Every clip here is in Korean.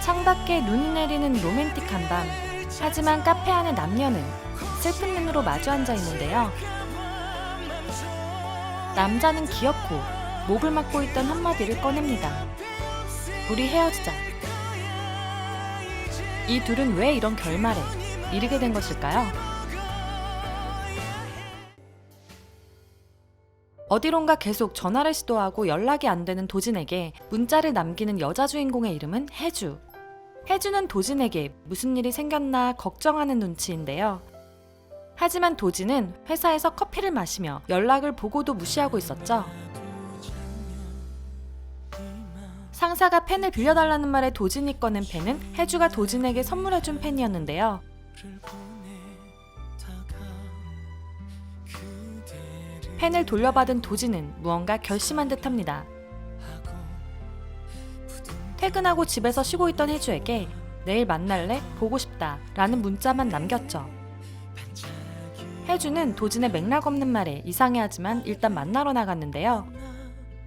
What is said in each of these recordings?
창밖에 눈이 내리는 로맨틱한 밤. 하지만 카페 안의 남녀는 슬픈 눈으로 마주 앉아 있는데요. 남자는 기어코 목을 막고 있던 한마디를 꺼냅니다. 우리 헤어지자. 이 둘은 왜 이런 결말에 이르게 된 것일까요? 어디론가 계속 전화를 시도하고 연락이 안 되는 도진에게 문자를 남기는 여자 주인공의 이름은 혜주. 혜주는 도진에게 무슨 일이 생겼나 걱정하는 눈치인데요. 하지만 도진은 회사에서 커피를 마시며 연락을 보고도 무시하고 있었죠. 상사가 펜을 빌려달라는 말에 도진이 꺼낸 펜은 혜주가 도진에게 선물해준 펜이었는데요. 펜을 돌려받은 도진은 무언가 결심한 듯합니다. 퇴근하고 집에서 쉬고 있던 혜주에게 내일 만날래? 보고 싶다 라는 문자만 남겼죠. 혜주는 도진의 맥락 없는 말에 이상해하지만 일단 만나러 나갔는데요.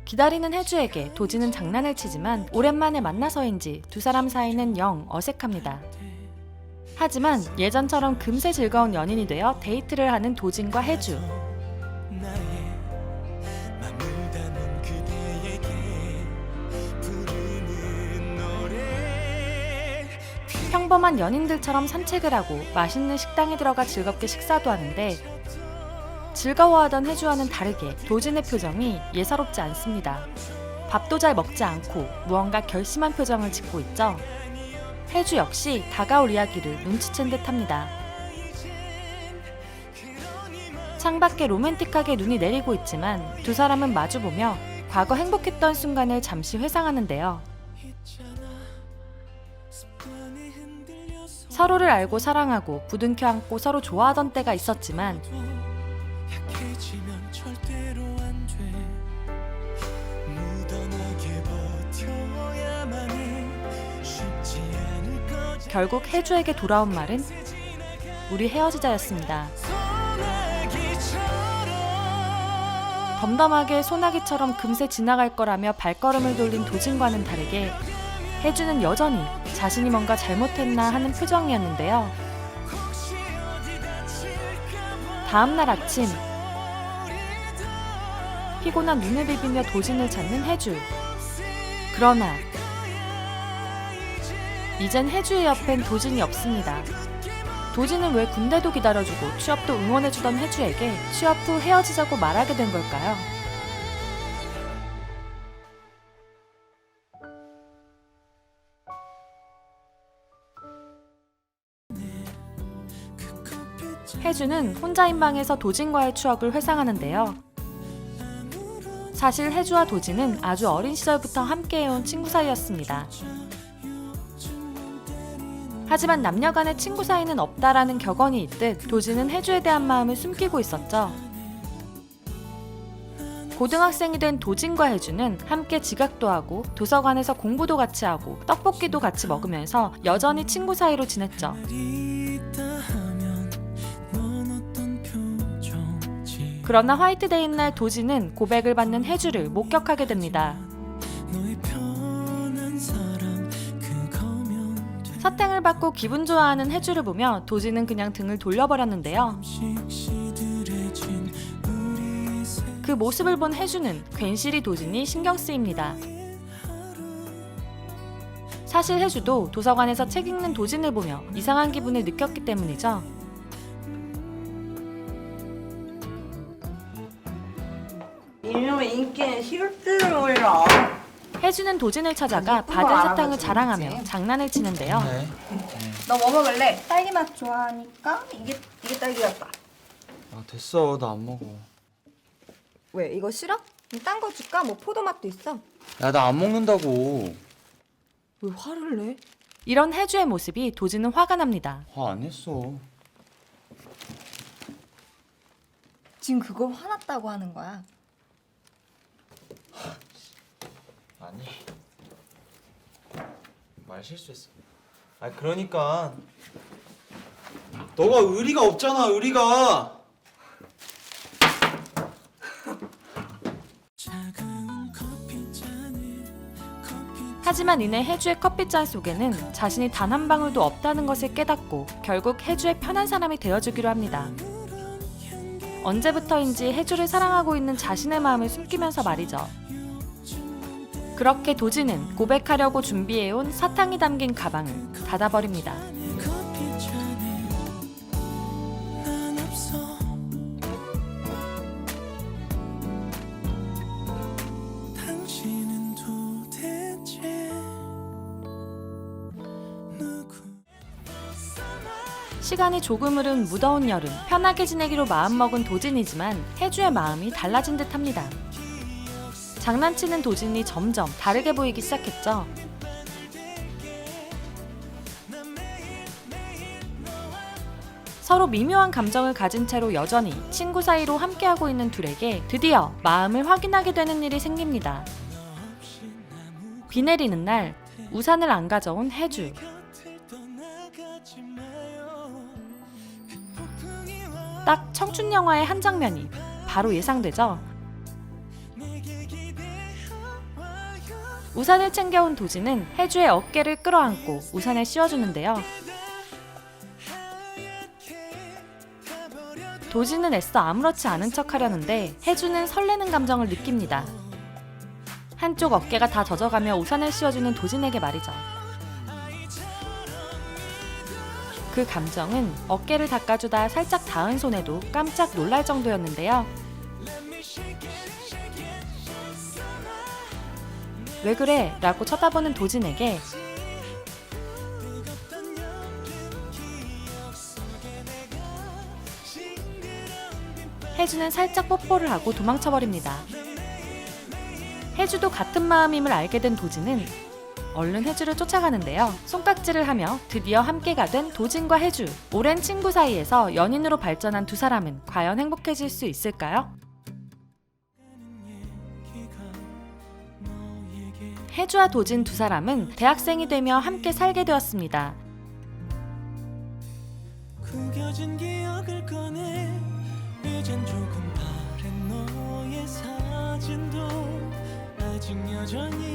기다리는 혜주에게 도진은 장난을 치지만 오랜만에 만나서인지 두 사람 사이는 영 어색합니다. 하지만 예전처럼 금세 즐거운 연인이 되어 데이트를 하는 도진과 혜주. 평범한 연인들처럼 산책을 하고 맛있는 식당에 들어가 즐겁게 식사도 하는데 즐거워하던 혜주와는 다르게 도진의 표정이 예사롭지 않습니다. 밥도 잘 먹지 않고 무언가 결심한 표정을 짓고 있죠. 혜주 역시 다가올 이야기를 눈치챈 듯합니다. 창밖에 로맨틱하게 눈이 내리고 있지만 두 사람은 마주보며 과거 행복했던 순간을 잠시 회상하는데요. 서로를 알고 사랑하고 부둥켜 안고 서로 좋아하던 때가 있었지만 결국 혜주에게 돌아온 말은 우리 헤어지자였습니다. 덤덤하게 소나기처럼 금세 지나갈 거라며 발걸음을 돌린 도진과는 다르게 혜주는 여전히 자신이 뭔가 잘못했나 하는 표정이었는데요. 다음날 아침 피곤한 눈을 비비며 도진을 찾는 혜주. 그러나 이젠 혜주의 옆엔 도진이 없습니다. 도진은 왜 군대도 기다려주고 취업도 응원해주던 혜주에게 취업 후 헤어지자고 말하게 된 걸까요? 혜주는 혼자인 방에서 도진과의 추억을 회상하는데요. 사실 혜주와 도진은 아주 어린 시절부터 함께해온 친구 사이였습니다. 하지만 남녀 간의 친구 사이는 없다라는 격언이 있듯 도진은 혜주에 대한 마음을 숨기고 있었죠. 고등학생이 된 도진과 혜주는 함께 지각도 하고 도서관에서 공부도 같이 하고 떡볶이도 같이 먹으면서 여전히 친구 사이로 지냈죠. 그러나 화이트데이 날 도진은 고백을 받는 혜주를 목격하게 됩니다. 사탕을 받고 기분 좋아하는 혜주를 보며 도진은 그냥 등을 돌려버렸는데요. 그 모습을 본 혜주는 괜시리 도진이 신경 쓰입니다. 사실 혜주도 도서관에서 책 읽는 도진을 보며 이상한 기분을 느꼈기 때문이죠. 이놈의 인기는 실수를 몰라. 혜주는 도진을 찾아가 받은 사탕을 자랑하며 장난을 치는데요. 너 뭐 먹을래? 딸기 맛 좋아하니까 이게 딸기 같다. 아 됐어, 나 안 먹어. 왜 이거 싫어? 딴 거 줄까? 뭐 포도 맛도 있어. 야, 나 안 먹는다고. 왜 화를 내? 이런 혜주의 모습이 도진은 화가 납니다. 화 안 했어. 지금 그걸 화났다고 하는 거야. 아니, 말 실수했어. 아 그러니까 너가 의리가 없잖아, 의리가. 하지만 이내 혜주의 커피잔 속에는 자신이 단 한 방울도 없다는 것을 깨닫고 결국 혜주의 편한 사람이 되어주기로 합니다. 언제부터인지 혜주를 사랑하고 있는 자신의 마음을 숨기면서 말이죠. 그렇게 도진은 고백하려고 준비해온 사탕이 담긴 가방을 닫아버립니다. 시간이 조금 흐른 무더운 여름, 편하게 지내기로 마음먹은 도진이지만 혜주의 마음이 달라진 듯합니다. 장난치는 도진이 점점 다르게 보이기 시작했죠. 서로 미묘한 감정을 가진 채로 여전히 친구 사이로 함께하고 있는 둘에게 드디어 마음을 확인하게 되는 일이 생깁니다. 비 내리는 날, 우산을 안 가져온 혜주. 딱 청춘 영화의 한 장면이 바로 예상되죠. 우산을 챙겨온 도진은 혜주의 어깨를 끌어안고 우산을 씌워주는데요. 도진은 애써 아무렇지 않은 척 하려는데 혜주는 설레는 감정을 느낍니다. 한쪽 어깨가 다 젖어가며 우산을 씌워주는 도진에게 말이죠. 그 감정은 어깨를 닦아주다 살짝 닿은 손에도 깜짝 놀랄 정도였는데요. 왜 그래? 라고 쳐다보는 도진에게 혜주는 살짝 뽀뽀를 하고 도망쳐버립니다. 혜주도 같은 마음임을 알게 된 도진은 얼른 혜주를 쫓아가는데요. 손깍지를 하며 드디어 함께가 된 도진과 혜주. 오랜 친구 사이에서 연인으로 발전한 두 사람은 과연 행복해질 수 있을까요? 혜주와 도진 두 사람은 대학생이 되며 함께 살게 되었습니다. 구겨진 기억을 꺼내 이젠 조금 다른 너의 사진도 아직 여전히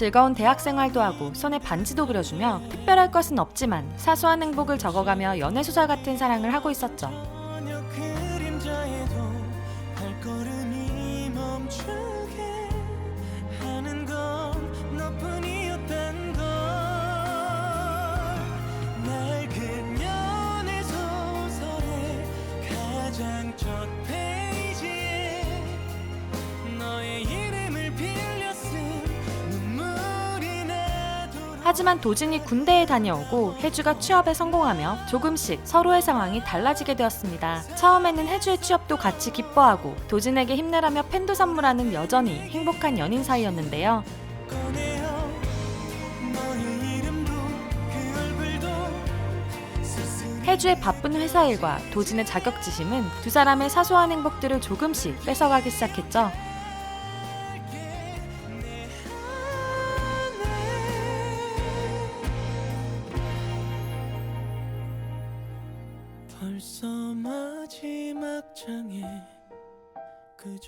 즐거운 대학 생활도 하고 손에 반지도 그려주며 특별할 것은 없지만 사소한 행복을 적어가며 연애소설 같은 사랑을 하고 있었죠. 하지만 도진이 군대에 다녀오고 혜주가 취업에 성공하며 조금씩 서로의 상황이 달라지게 되었습니다. 처음에는 혜주의 취업도 같이 기뻐하고 도진에게 힘내라며 펜도 선물하는 여전히 행복한 연인 사이였는데요. 혜주의 바쁜 회사 일과 도진의 자격지심은 두 사람의 사소한 행복들을 조금씩 뺏어가기 시작했죠.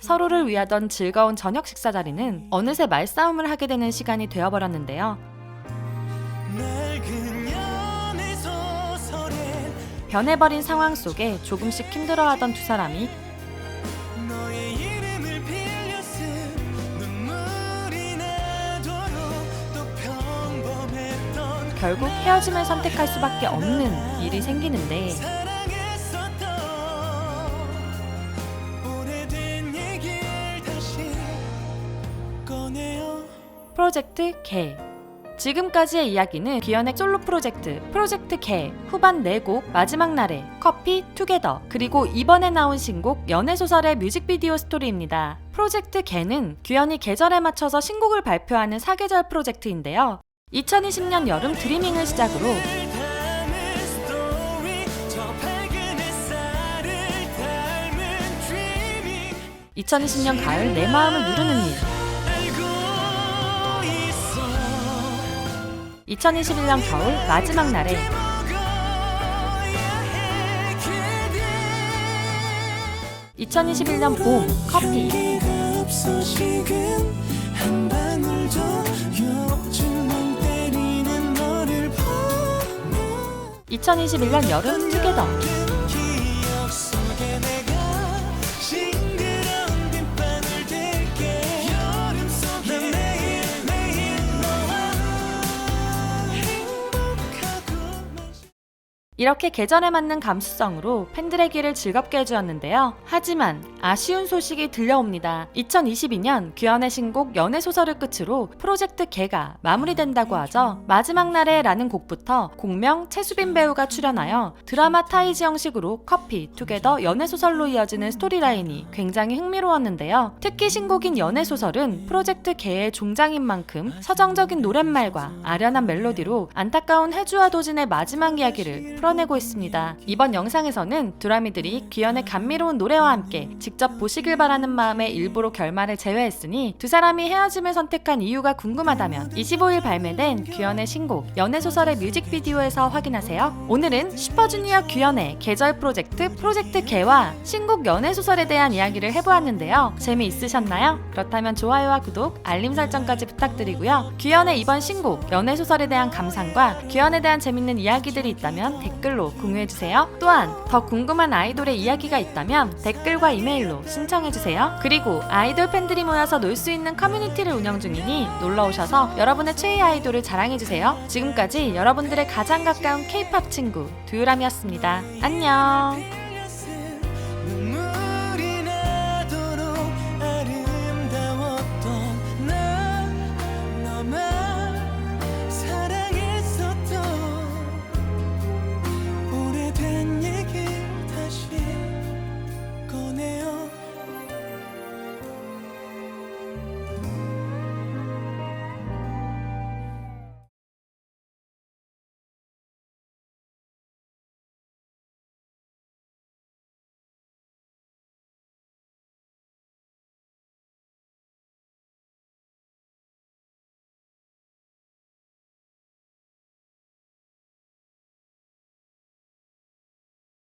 서로를 위하던 즐거운 저녁 식사 자리는 어느새 말싸움을 하게 되는 시간이 되어버렸는데요. 변해버린 상황 속에 조금씩 힘들어하던 두 사람이 결국 헤어짐을 선택할 수밖에 없는 일이 생기는데 프로젝트 개. 지금까지의 이야기는 기현의 솔로 프로젝트 개 후반 4곡 마지막 날에 커피 투게더 그리고 이번에 나온 신곡 연애소설의 뮤직비디오 스토리입니다. 프로젝트 개는 규현이 계절에 맞춰서 신곡을 발표하는 사계절 프로젝트인데요. 2020년 여름 드리밍을 시작으로 2020년 가을 내 마음을 누르는 일 2021년 겨울 마지막 날에 2021년 봄 커피 2021년 여름 투게더. 이렇게 계절에 맞는 감수성으로 팬들의 귀를 즐겁게 해주었는데요. 하지만 아쉬운 소식이 들려옵니다. 2022년 규현의 신곡 연애소설을 끝으로 프로젝트 개가 마무리된다고 하죠. 마지막 날에 라는 곡부터 곡명 최수빈 배우가 출연하여 드라마 타이즈 형식으로 커피, 투게더, 연애소설로 이어지는 스토리라인이 굉장히 흥미로웠는데요. 특히 신곡인 연애소설은 프로젝트 개의 종장인 만큼 서정적인 노랫말과 아련한 멜로디로 안타까운 혜주와 도진의 마지막 이야기를 풀어내고 있습니다. 이번 영상에서는 두라미들이 규현의 감미로운 노래와 함께 직접 보시길 바라는 마음에 일부러 결말을 제외했으니 두 사람이 헤어짐을 선택한 이유가 궁금하다면 25일 발매된 규현의 신곡 연애소설의 뮤직비디오에서 확인하세요. 오늘은 슈퍼주니어 규현의 계절 프로젝트 개와 신곡 연애소설에 대한 이야기를 해보았는데요. 재미있으셨나요? 그렇다면 좋아요와 구독, 알림 설정까지 부탁드리고요. 규현의 이번 신곡 연애소설에 대한 감상과 규현에 대한 재밌는 이야기들이 있다면 댓글로 공유해주세요. 또한 더 궁금한 아이돌의 이야기가 있다면 댓글과 이메일로 신청해주세요. 그리고 아이돌 팬들이 모여서 놀 수 있는 커뮤니티를 운영 중이니 놀러오셔서 여러분의 최애 아이돌을 자랑해주세요. 지금까지 여러분들의 가장 가까운 K-POP 친구 두유람이었습니다. 안녕.